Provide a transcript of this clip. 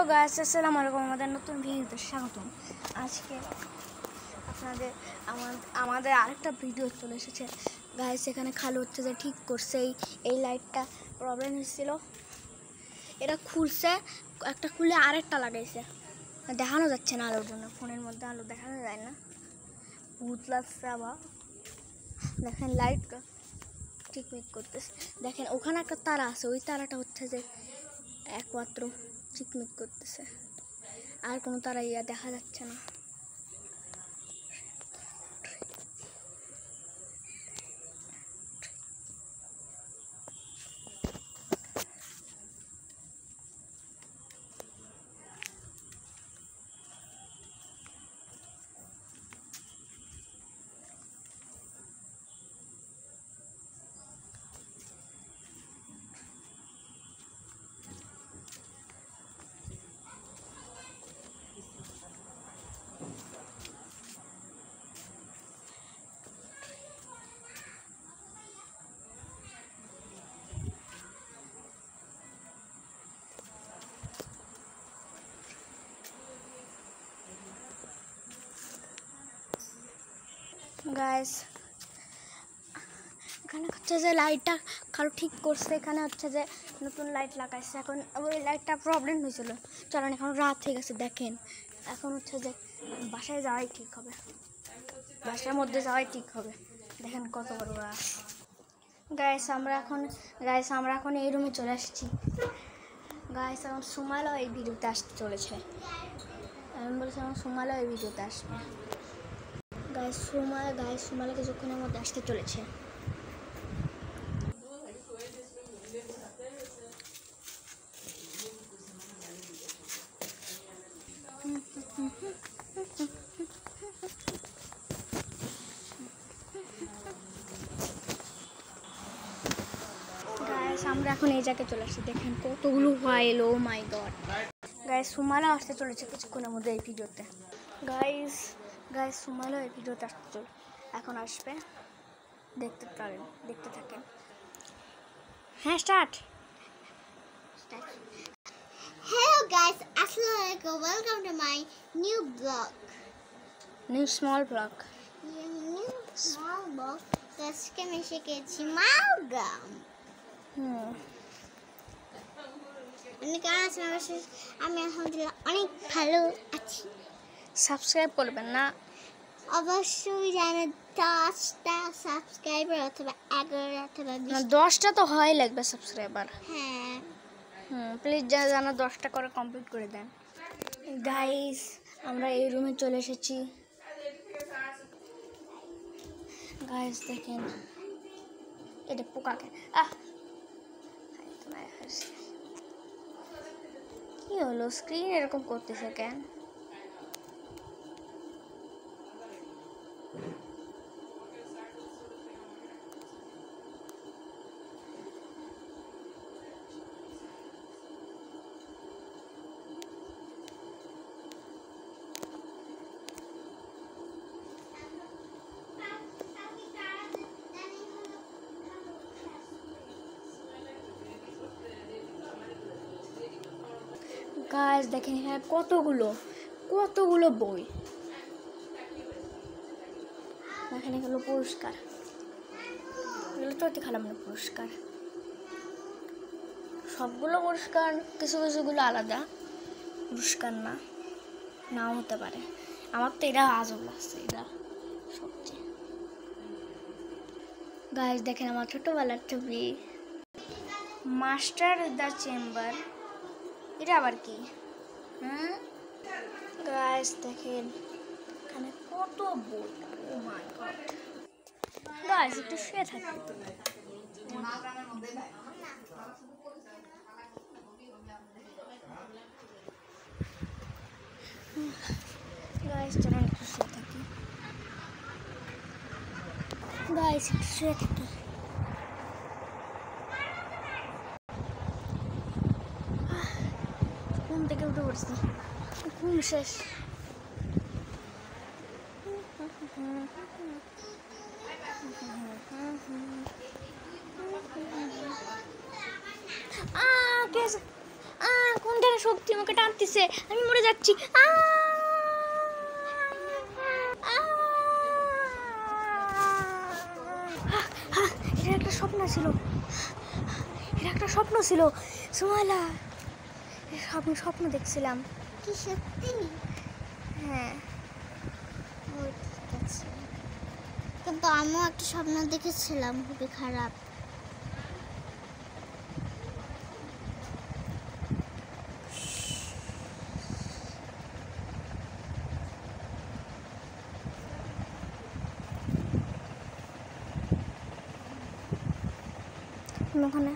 Hello guys, আসসালামু আলাইকুম। আমাদের নতুন ভিডিওতে স্বাগতম। আজকে আপনাদের আমাদের আরেকটা ভিডিও চলে এসেছে গাইস। এখানে খালু হচ্ছে যে ঠিক করছে এই লাইটটা প্রবলেম হয়েছিল, এটা খুলছে, একটা খুলে আরেকটা লাগাইছে, দেখানো যাচ্ছে না আলোর জন্য। ফোনের মধ্যে আলো দেখানো যায় না, ভূত লাগছে। আবার দেখেন লাইটটা ঠিকমিক করতেছে। দেখেন ওখানে একটা তারা আছে, ওই তারাটা হচ্ছে যে একমাত্র চিকমিক করতেছে, আর কোনো তারা দেখা যাচ্ছে না। গাইস এখানে হচ্ছে যে লাইটটা কারো ঠিক করছে, এখানে হচ্ছে যে নতুন লাইট লাগাইছে। এখন ওই লাইটটা প্রবলেম হয়েছিল, চলেন এখন রাত হয়ে গেছে। দেখেন এখন হচ্ছে যে বাসায় যাওয়াই ঠিক হবে, বাসার মধ্যে যাওয়াই ঠিক হবে। দেখেন কত বড় গাছ। গাইস আমরা এখন এই রুমে চলে আসছি। গাইস এখন সুমাইলাও এই ভিডিওতে আসতে চলেছে। আমি বলছি আমার সুমাইলাও এই ভিডিওতে আসবে। সুমাইলা কিছুক্ষণের মধ্যে আসতে চলেছে। আমরা এখন এই জায়গায় চলে আসছি। দেখেন কতগুলো ফাইল, ও মাই গড। গাইস সুমাইলা আসতে চলেছে কিছুক্ষণের মধ্যে এই ভিডিওতে। গাইস সুমাইলা এই ভিডিওতে আসতে চলে, এখন আসবে, দেখতে পারেন, দেখতে থাকেন। হ্যাঁ, start. Hello guys, Assalamualaikum. Welcome to my new blog. New small blog. New small blog. আজকে আমি শিখেছি মালগাম। আমি আলহামদুলিল্লাহ অনেক ভালো আছি। সাবস্ক্রাইব করবেন না? অবশ্যই জানেন 10টা সাবস্ক্রাইবার অথবা 11 অথবা 20। 10টা তো হয় লাগবে সাবস্ক্রাইবার। হ্যাঁ। প্লিজ যেন 10টা করে কমপ্লিট করে দেন। গাইস আমরা এই রুমে চলে এসেছি। গাইস দেখেন এটা পোকাকে কি হলো, স্ক্রিন এরকম করতেছে কেন? গাইস দেখেন এখানে কতগুলো বই। এখানে হলো পুরস্কার, এগুলো তো দেখালাম না পুরস্কার, সবগুলো পুরস্কার, কিছুগুলো আলাদা পুরস্কার না, নাও হতে পারে। আমার তো এটা আজব লাগছে, এটা সবচেয়ে। গাইস দেখেন আমার ছোটবেলার ছবি, মাস্টার দ্য চেম্বার। এটা আবার কি? গাইস দেখেন এখানে কত বই, ও মাই গড। গাইস একটু শুয়ে থাকি। গাইস চলেন একটু শুয়ে থাকি। গাইস একটু শুয়ে থাকি। ঘুম থেকে উঠে পড়ছি, ঘুম শেষ। কোনটা শোক শক্তি আমাকে টানতেছে, আমি মরে যাচ্ছি। এটা একটা স্বপ্ন ছিল, এটা একটা স্বপ্ন ছিল সুমাইলা, আমি স্বপ্ন দেখছিলাম। কি সত্যি? হ্যাঁ, ও ঠিক আছে, কিন্তু আমিও একটা স্বপ্ন দেখেছিলাম খুবই খারাপ। ওখানে